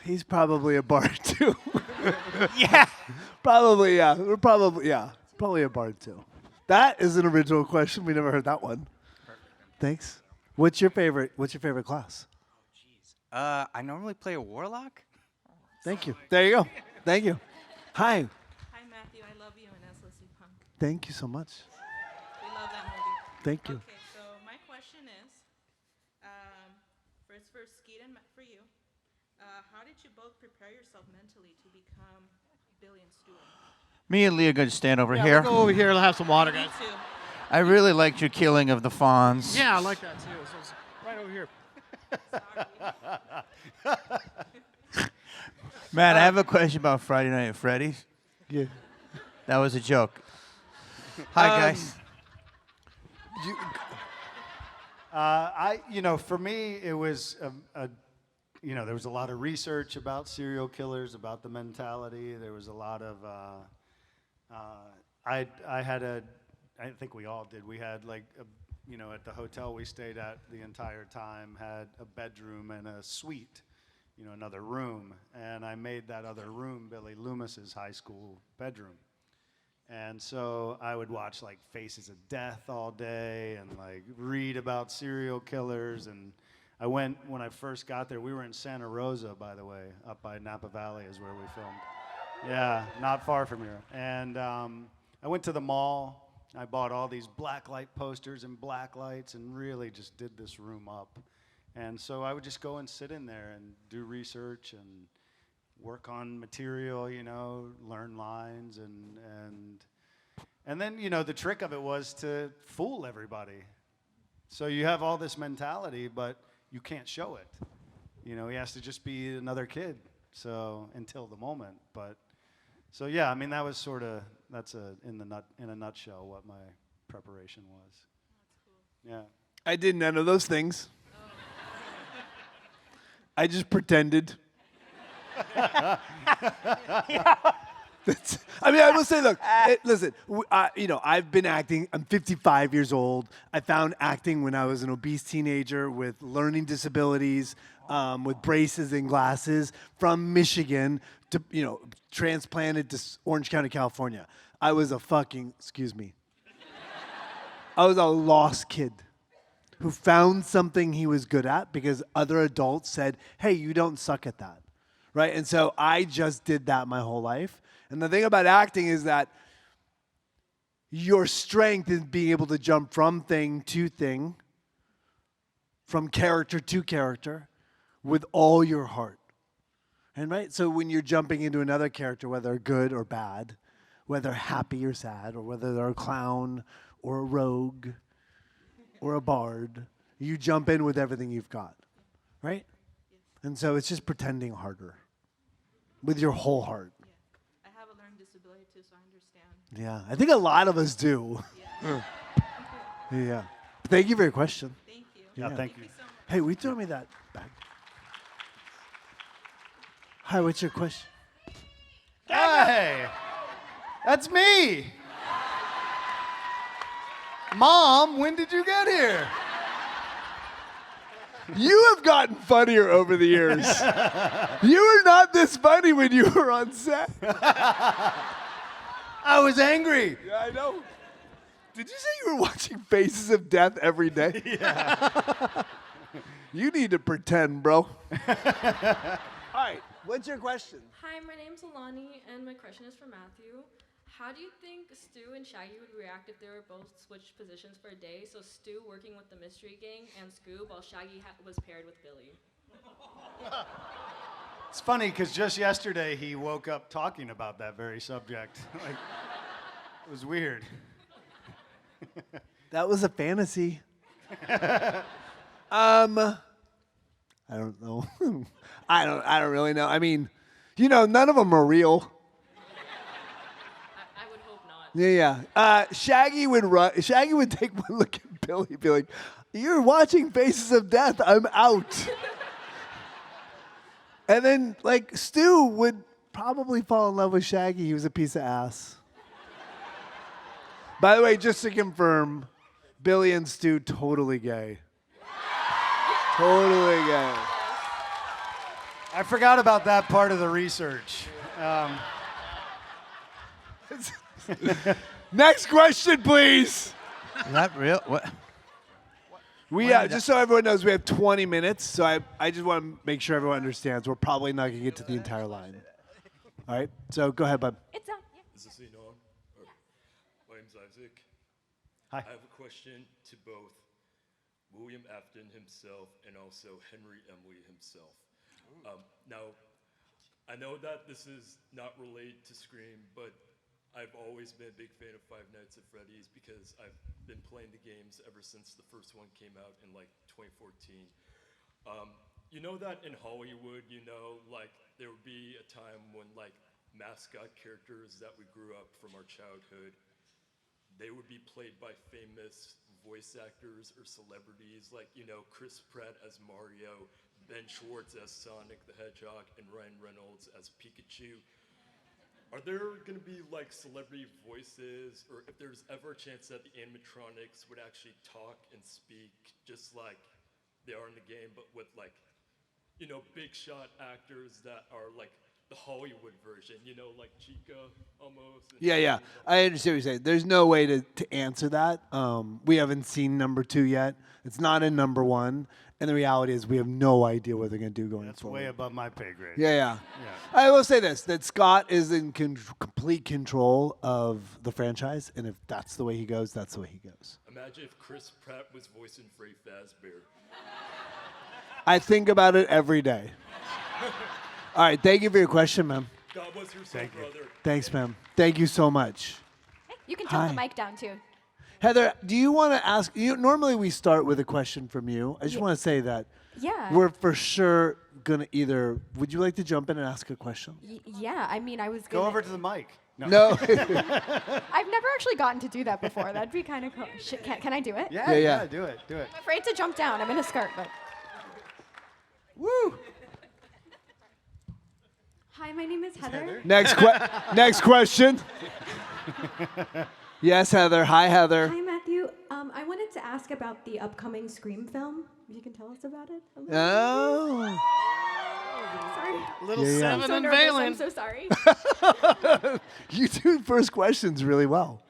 he's probably a bard too. Yeah. Probably, yeah. Probably a bard too. That is an original question. We never heard that one. Thanks. What's your favorite class? I normally play a warlock. Thank you. There you go. Thank you. Hi. Hi, Matthew. I love you and SLC Punk. Thank you so much. We love that movie. Thank you. Okay, so my question is, first for Skeet and for you, how did you both prepare yourself mentally to become Billy and Stu? Me and Lee are going to stand over Yeah, here. we'll go over here and have some water, Me guys. too. I really liked your killing of the fawns. Yeah, I like that too. So it's right over here. Matt, I have a question about Friday Night at Freddy's. Yeah. That was a joke. Hi, guys. For me, it was there was a lot of research about serial killers, about the mentality. There was a lot of I think we all did. We had at the hotel we stayed at the entire time had a bedroom and a suite, another room. And I made that other room Billy Loomis's high school bedroom. And so I would watch Faces of Death all day and read about serial killers. And when I first got there, we were in Santa Rosa, by the way, up by Napa Valley is where we filmed. Yeah, not far from here. And I went to the mall. I bought all these black light posters and black lights and really just did this room up. And so I would just go and sit in there and do research and work on material, learn lines and then, the trick of it was to fool everybody. So you have all this mentality, but you can't show it. He has to just be another kid. So until the moment, but so yeah, that was in a nutshell what my preparation was. That's cool. Yeah. I did none of those things. I just pretended. I mean, I will say, look, listen, I've been acting. I'm 55 years old. I found acting when I was an obese teenager with learning disabilities, with braces and glasses from Michigan to, transplanted to Orange County, California. I was a I was a lost kid who found something he was good at because other adults said, hey, you don't suck at that, right? And so I just did that my whole life. And the thing about acting is that your strength is being able to jump from thing to thing, from character to character, with all your heart. And right, so when you're jumping into another character, whether good or bad, whether happy or sad, or whether they're a clown or a rogue or a bard, you jump in with everything you've got, right? And so it's just pretending harder with your whole heart. I have a learning disability too, so I understand. Yeah, I think a lot of us do. Yeah. Thank you for your question. Thank you. Yeah, thank you. Hey, will you throw me that bag? Hi, what's your question? Hey, that's me. Mom, when did you get here? You have gotten funnier over the years. You were not this funny when you were on set. I was angry. Yeah, I know. Did you say you were watching Faces of Death every day? Yeah. You need to pretend, bro. All right, what's your question? Hi, my name's Alani, and my question is for Matthew. How do you think Stu and Shaggy would react if they were both switched positions for a day? So Stu working with the mystery gang and Scoob, while Shaggy was paired with Billy. It's funny because just yesterday he woke up talking about that very subject. Like, it was weird. That was a fantasy. I don't know. I don't really know. I mean, none of them are real. I would hope not. Yeah. Shaggy would run. Shaggy would take one look at Billy and be like, "You're watching Faces of Death. I'm out." And then, Stu would probably fall in love with Shaggy. He was a piece of ass. By the way, just to confirm, Billy and Stu totally gay. Totally gay. I forgot about that part of the research. Next question, please. Is that real? What? Just so everyone knows, we have 20 minutes, so I just want to make sure everyone understands. We're probably not going to get to the entire line. All right, so go ahead, bud. It's on. Is this scene on? My name's Isaac. Hi. I have a question to both William Afton himself and also Henry Emily himself. Now, I know that this is not related to Scream, but I've always been a big fan of Five Nights at Freddy's because I've been playing the games ever since the first one came out in 2014. You know that in Hollywood, there would be a time when mascot characters that we grew up from our childhood, they would be played by famous voice actors or celebrities Chris Pratt as Mario, Ben Schwartz as Sonic the Hedgehog, and Ryan Reynolds as Pikachu. Are there going to be celebrity voices, or if there's ever a chance that the animatronics would actually talk and speak just like they are in the game, but with big shot actors that are the Hollywood version, like Chica almost? Yeah. I understand what you're saying. There's no way to answer that. We haven't seen number 2 yet. It's not in number 1. And the reality is we have no idea what they're going to do going That's forward. way above my pay grade. Yeah. I will say this, that Scott is in complete control of the franchise, and if that's the way he goes, that's the way he goes. Imagine if Chris Pratt was voicing Freddy Fazbear. I think about it every day. All right, thank you for your question, ma'am. God bless your soul, brother. Thanks, ma'am. Thank you so much. You can turn the Hi. mic down too. Heather, do you want to ask? Normally we start with a question from you. I just want to say that Yeah. we're for sure going to either, would you like to jump in and ask a question? Yeah, I mean, I was Go gonna... over to the mic. No. I've never actually gotten to do that before. That'd be kind of cool. Can I do it? Yeah, do it. I'm afraid to jump down. I'm in a skirt, but. Woo! Hi, my name is Heather. Next question. Yes, Heather. Hi, Heather. Hi, Matthew. I wanted to ask about the upcoming Scream film. If you can tell us about it. Oh. Sorry. Little Yeah, yeah. I'm seven so nervous. I'm so sorry. You do first questions really well.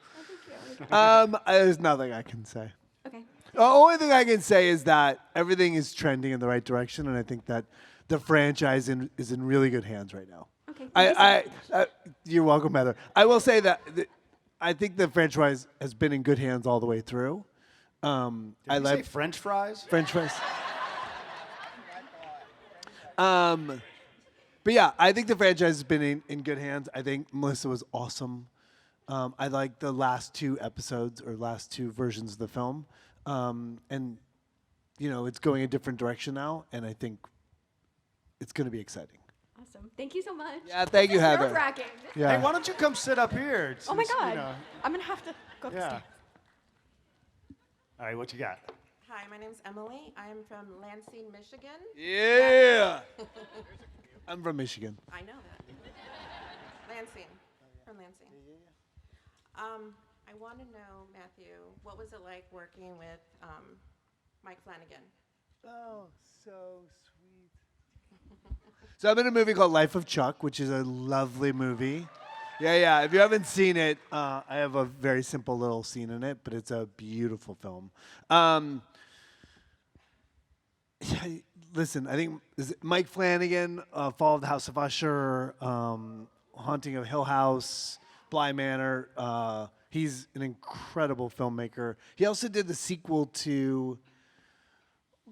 There's nothing I can say. Okay. The only thing I can say is that everything is trending in the right direction, and I think that the franchise is in really good hands right now. Okay. You're welcome, Heather. I will say that I think the franchise has been in good hands all the way through. Did you say French fries? French fries. But yeah, I think the franchise has been in good hands. I think Melissa was awesome. I like the last 2 episodes or last 2 versions of the film. And, it's going a different direction now, and I think it's going to be exciting. Awesome. Thank you so much. Yeah, thank you, This is Heather. nerve-wracking. Yeah. Hey, why don't you come sit up here? Oh my since, God. I'm going to have to go upstairs. All right, what you got? Hi, my name's Emily. I'm from Lansing, Michigan. Yeah. I'm from Michigan. I know that. Lansing. From Lansing. I want to know, Matthew, what was it like working with Mike Flanagan? Oh, so sweet. So I'm in a movie called Life of Chuck, which is a lovely movie. Yeah. If you haven't seen it, I have a very simple little scene in it, but it's a beautiful film. Listen, I think Mike Flanagan, Fall of the House of Usher, Haunting of Hill House, Bly Manor. He's an incredible filmmaker. He also did the sequel to,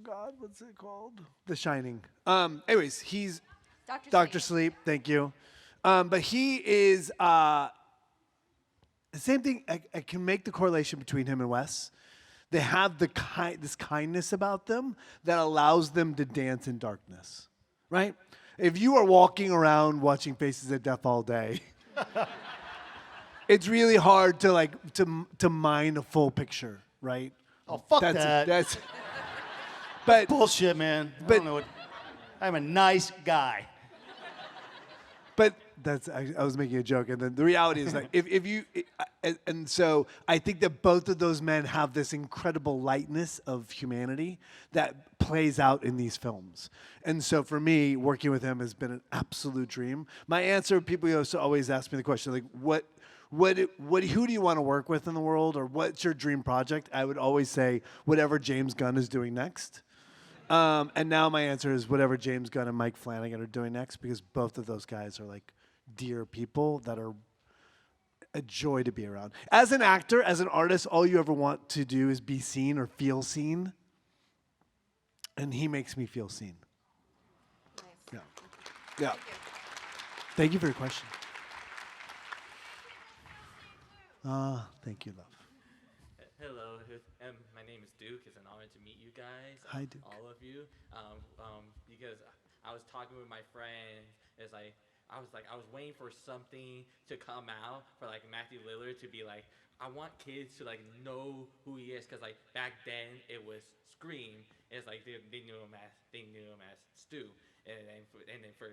God, what's it called? The Shining. Anyways, he's Dr. Sleep. Thank you. But he is the same thing. I can make the correlation between him and Wes. They have this kindness about them that allows them to dance in darkness, right? If you are walking around watching Faces of Death all day, it's really hard to mine a full picture, right? Oh, fuck that. That's but bullshit, man. I don't know what. I'm a nice guy. But I was making a joke, and then the reality is that and so I think that both of those men have this incredible lightness of humanity that plays out in these films. And so for me, working with him has been an absolute dream. My answer, people always ask me the question, like, who do you want to work with in the world, or what's your dream project? I would always say whatever James Gunn is doing next. And now my answer is whatever James Gunn and Mike Flanagan are doing next, because both of those guys are like dear people that are a joy to be around. As an actor, as an artist, all you ever want to do is be seen or feel seen. And he makes me feel seen. Nice. Yeah. Thank you for your question. Thank you, love. Hello, my name is Duke. It's an honor to meet you guys. Hi, Duke. All of you. Because I was talking with my friend. I was waiting for something to come out for like Matthew Lillard to be like, I want kids to like know who he is, because like back then it was Scream. It's like they knew him as Stu, and then for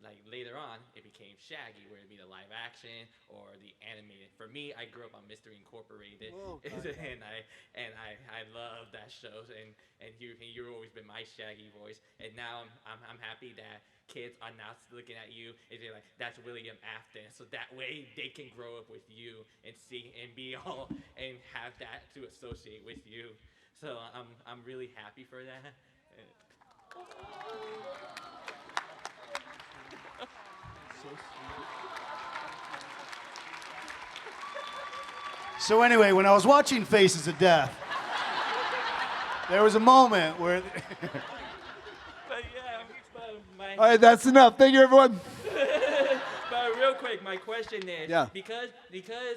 like later on, it became Shaggy, where it'd be the live action or the animated. For me, I grew up on Mystery Incorporated, and I love that show. And you've always been my Shaggy voice. And now I'm happy that kids are now looking at you and they're like, that's William Afton. So that way they can grow up with you and see and be all and have that to associate with you. So I'm really happy for that. So anyway, when I was watching Faces of Death, there was a moment where. But yeah, All right, that's enough. Thank you, everyone. but real quick, quick. My question is, Yeah. because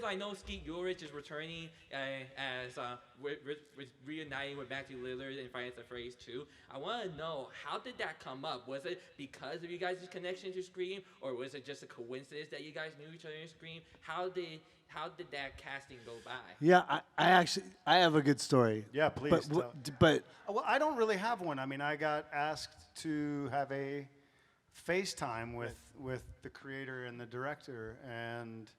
I know Skeet Ulrich is returning as reuniting with Matthew Lillard in Finance and Phrase 2, I want to know, how did that come up? Was it because of you guys' connection to Scream, or was it just a coincidence that you guys knew each other in Scream? How did that casting go by? Yeah, I actually have a good story. Yeah, please. But Well, I don't really have one. I mean, I got asked to have a FaceTime with the creator and the director, and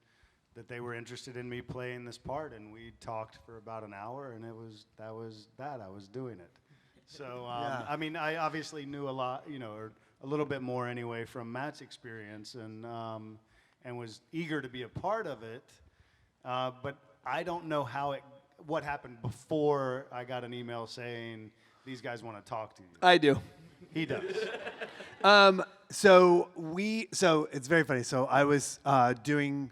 that they were interested in me playing this part, and we talked for about an hour, and that was I was doing it. So I mean, I obviously knew a lot, or a little bit more anyway from Matt's experience, and was eager to be a part of it. But I don't know what happened before I got an email saying these guys want to talk to you. I do. He does. So it's very funny. So I was doing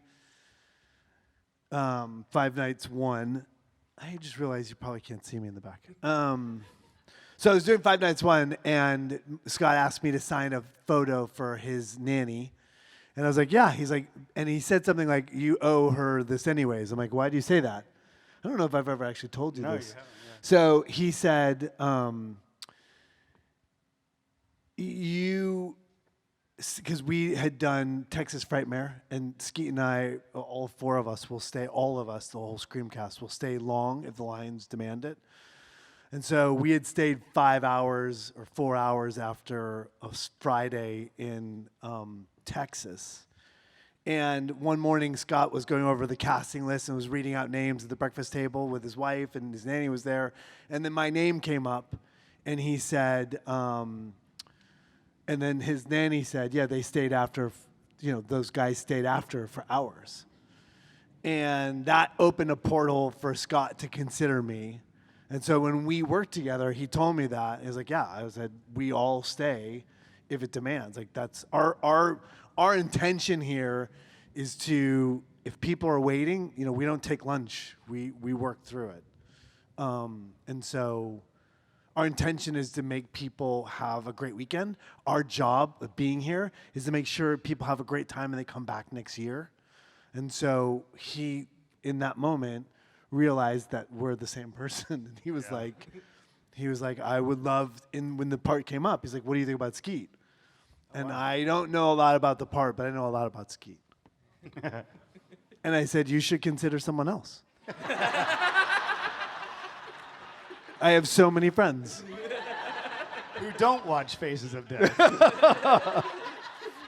Five Nights 1. I just realized you probably can't see me in the back. So I was doing Five Nights 1, and Scott asked me to sign a photo for his nanny. And I was like, yeah. He's like, and he said something like, you owe her this anyways. I'm like, why do you say that? I don't know if I've ever actually told you No, this. you haven't, yeah. So he said, because we had done Texas Frightmare, and Skeet and I, all four of us, the whole Screamcast, will stay long if the Lions demand it. And so we had stayed 5 hours or 4 hours after a Friday in Texas. And one morning, Scott was going over the casting list and was reading out names at the breakfast table with his wife, and his nanny was there. And then my name came up, and he said, and then his nanny said, yeah, they stayed after, those guys stayed after for hours. And that opened a portal for Scott to consider me. And so when we worked together, he told me that. He was like, yeah, I said, we all stay if it demands. Like, that's our intention here is to, if people are waiting, we don't take lunch. We work through it. And so our intention is to make people have a great weekend. Our job of being here is to make sure people have a great time and they come back next year. And so he, in that moment, realized that we're the same person. And he was like, I would love, when the part came up, he's like, what do you think about Skeet? And I don't know a lot about the part, but I know a lot about Skeet. And I said, you should consider someone else. I have so many friends who don't watch Faces of Death.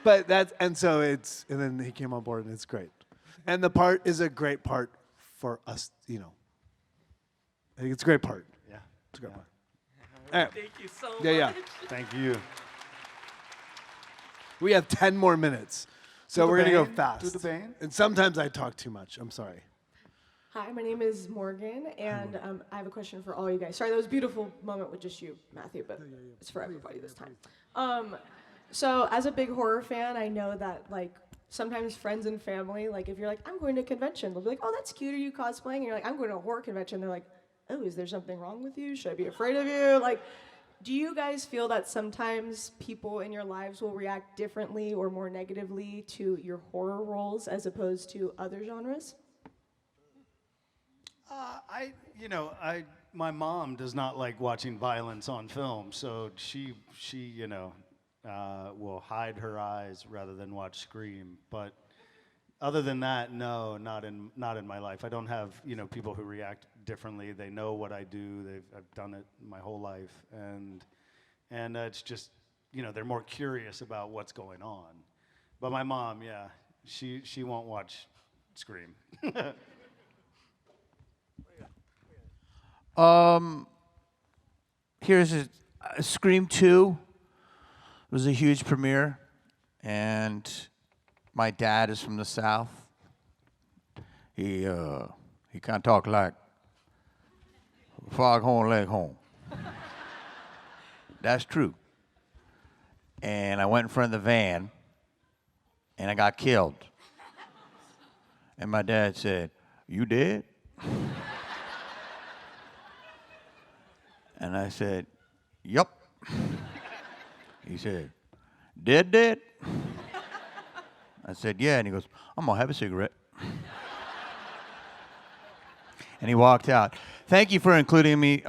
But and then he came on board, and it's great. And the part is a great part for us, I think it's a great part. Yeah. It's a great part. Thank you so much. Yeah. Thank you. We have 10 more minutes, so we're going to go fast. Do the band. And sometimes I talk too much. I'm sorry. Hi, my name is Morgan, and I have a question for all you guys. Sorry, that was a beautiful moment with just you, Matthew, but it's for everybody this time. So as a big horror fan, I know that, sometimes friends and family, if you're like, I'm going to a convention, they'll be like, oh, that's cute, are you cosplaying? And you're like, I'm going to a horror convention. They're like, oh, is there something wrong with you? Should I be afraid of you? Do you guys feel that sometimes people in your lives will react differently or more negatively to your horror roles as opposed to other genres? My mom does not like watching violence on film, so she will hide her eyes rather than watch Scream. But other than that, no, not in my life. I don't have people who react differently. They know what I do. I've done it my whole life, and it's just they're more curious about what's going on. But my mom, yeah, she won't watch Scream. Here's Scream 2 was a huge premiere, and my dad is from the South. He kind of talk like foghorn leghorn. That's true. And I went in front of the van, and I got killed. And my dad said, "You dead?" And I said, "Yup." He said, "Dead, dead?" I said, yeah. And he goes, I'm going to have a cigarette. And he walked out. Thank you for including me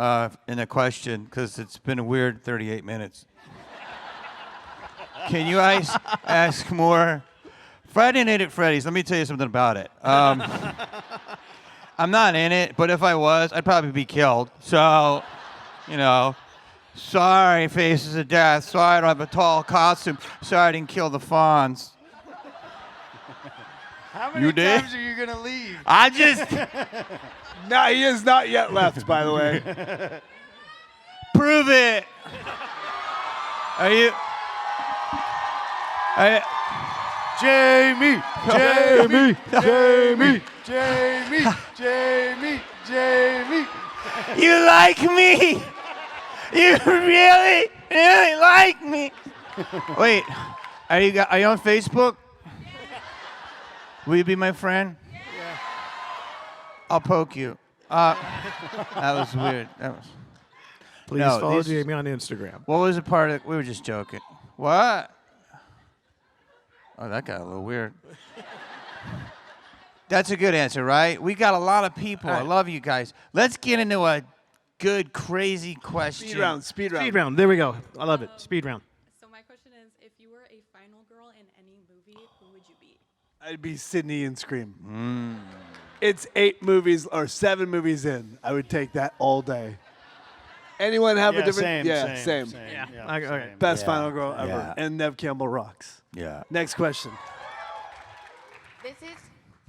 in a question, because it's been a weird 38 minutes. Can you guys ask more? Friday Night at Freddy's, let me tell you something about it. I'm not in it, but if I was, I'd probably be killed. So, you know, sorry, Faces of Death. Sorry I don't have a tall costume. Sorry I didn't kill the fawns. How many times are you going to leave? I just... No, he is not yet left, by the way. Prove it. Are you... Jamie, Jamie, Jamie, Jamie, Jamie, Jamie. You like me? You really, really like me? Wait, are you on Facebook? Will you be my friend? Yeah. I'll poke you. That was weird. That was. Please follow Jamie on Instagram. What was the part of? We were just joking. What? Oh, that got a little weird. That's a good answer, right? We got a lot of people. I love you guys. Let's get into a good, crazy question. Speed round, speed round. Speed round. There we go. I love it. Speed round. So my question is, if you were a final girl in any movie, who would you be? I'd be Sydney in Scream. It's 8 movies or 7 movies in. I would take that all day. Anyone have a different? Same. Yeah. Okay. Best final girl ever. And Nev Campbell rocks. Yeah. Next question. This is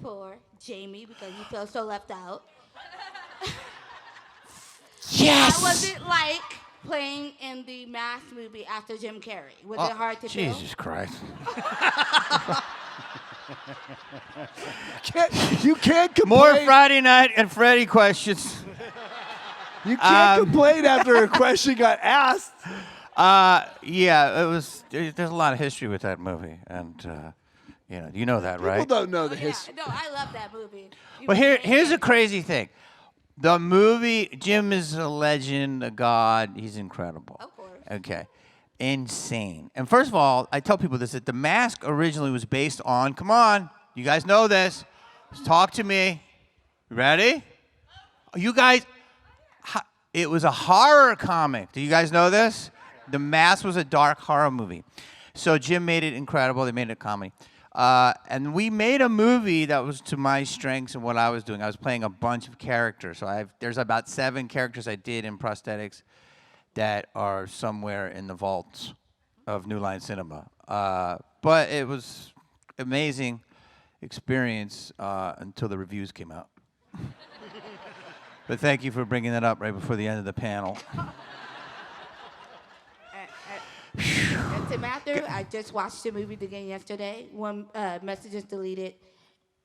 for Jamie because you feel so left out. Yes! How was it like playing in the Mask movie after Jim Carrey? Was it hard to feel? Jesus Christ. You can't complain. More Friday Night and Freddy questions. You can't complain after a question got asked. Yeah, it was. There's a lot of history with that movie, and you know that, right? People don't know the history. No, I love that movie. But here's a crazy thing. The movie, Jim is a legend, a god. He's incredible. Of course. Okay. Insane. And first of all, I tell people this, that The Mask originally was based on, come on, you guys know this. Talk to me. Ready? You guys, it was a horror comic. Do you guys know this? The Mask was a dark horror movie. So Jim made it incredible. They made it a comedy. And we made a movie that was to my strengths and what I was doing. I was playing a bunch of characters. So there's about 7 characters I did in prosthetics that are somewhere in the vaults of New Line Cinema. But it was amazing experience until the reviews came out. But thank you for bringing that up right before the end of the panel. And to Matthew, I just watched the movie again yesterday. 1 message is deleted,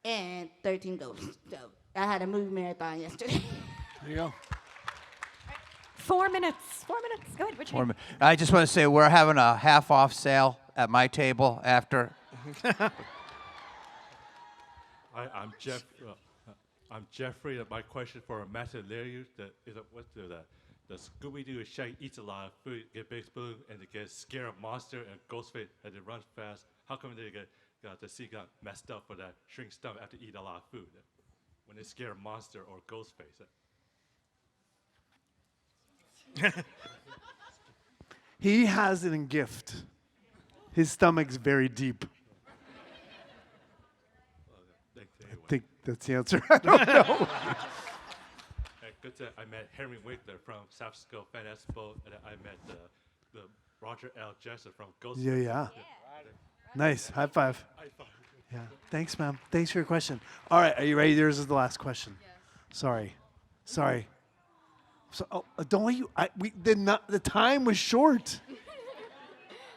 and 13 ghosts. So I had a movie marathon yesterday. There you go. 4 minutes. 4 minutes. Go ahead, Richard. I just want to say we're having a half-off sale at my table after. Hi, I'm Jeff. I'm Jeffrey. My question for Master Lillard is what's the Scooby-Doo Shaggy eats a lot of food, get big spoon, and they get scared of monster and Ghostface, and they run fast. How come they got the scene got messed up for that shrink stomach after eat a lot of food when they scare a monster or Ghostface? He has it in gift. His stomach's very deep. I think that's the answer. I don't know. I met Henry Winkler from San Francisco Fan Expo, and I met the Roger L. Jester from Ghostface. Yeah. Nice. High five. Yeah. Thanks, ma'am. Thanks for your question. All right. Are you ready? Yours is the last question. Sorry. So, don't you? The time was short.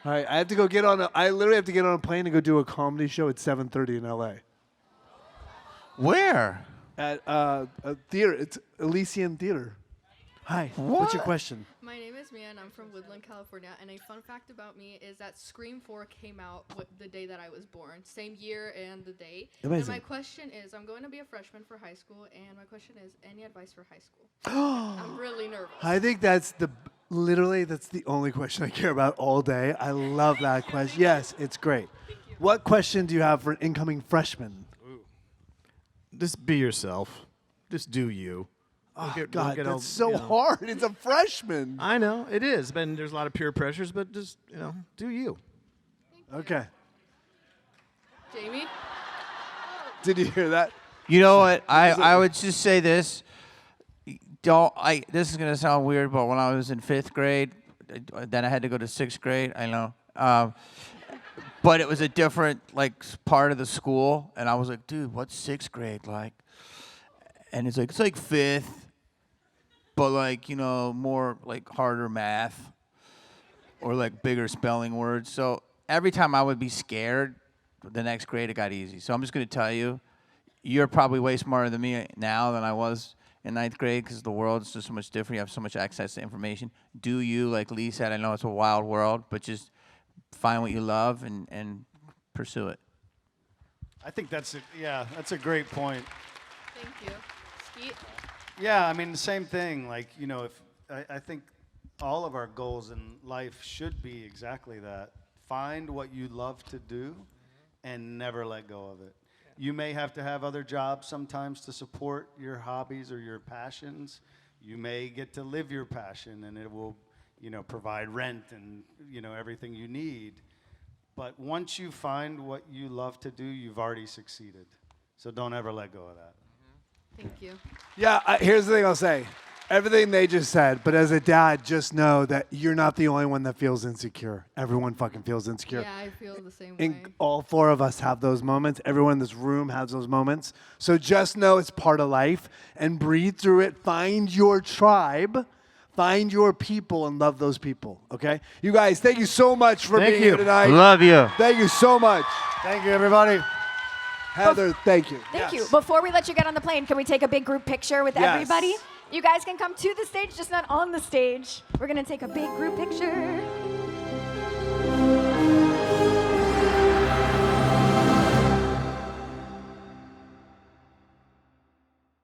All right. I have to go get on. I literally have to get on a plane and go do a comedy show at 7:30 in LA. Where? At a theater. It's Elysian Theater. Hi. What's your question? My name is Mia, and I'm from Woodland, California. And a fun fact about me is that Scream 4 came out the day that I was born, same year and the day. Amazing. And my question is, I'm going to be a freshman for high school, and my question is, any advice for high school? I'm really nervous. I think that's the only question I care about all day. I love that question. Yes, it's great. What question do you have for an incoming freshman? Just be yourself. Just do you. Oh, Don't God, get that's so hard. It's a freshman. I know, it is. But there's a lot of peer pressures, but just, do you. Okay. Jamie? Did you hear that? You know what? I would just say this. This is going to sound weird, but when I was in 5th grade, then I had to go to 6th grade. I know. But it was a different, part of the school. And I was like, dude, what's 6th grade like? And it's like 5th. But, more, harder math. Or, bigger spelling words. So every time I would be scared, the next grade it got easy. So I'm just going to tell you, you're probably way smarter than me now than I was in 9th grade because the world is just so much different. You have so much access to information. Do you, like Lee said, I know it's a wild world, but just find what you love and pursue it. I think that's a great point. Thank you. Skeet? Yeah, I mean, the same thing. If I think all of our goals in life should be exactly that. Find what you love to do and never let go of it. You may have to have other jobs sometimes to support your hobbies or your passions. You may get to live your passion and it will, provide rent and, everything you need. But once you find what you love to do, you've already succeeded. So don't ever let go of that. Thank you. Yeah, here's the thing I'll say. Everything they just said, but as a dad, just know that you're not the only one that feels insecure. Everyone fucking feels insecure. Yeah, I feel the same And way. all 4 of us have those moments. Everyone in this room has those moments. So just know it's part of life and breathe through it. Find your tribe. Find your people and love those people, okay? You guys, thank you so much for being here tonight. Love you. Thank you so much. Thank you, everybody. Heather, thank you. Thank you. Before we let you get on the plane, can we take a big group picture with Yes. everybody? You guys can come to the stage, just not on the stage. We're going to take a big group picture.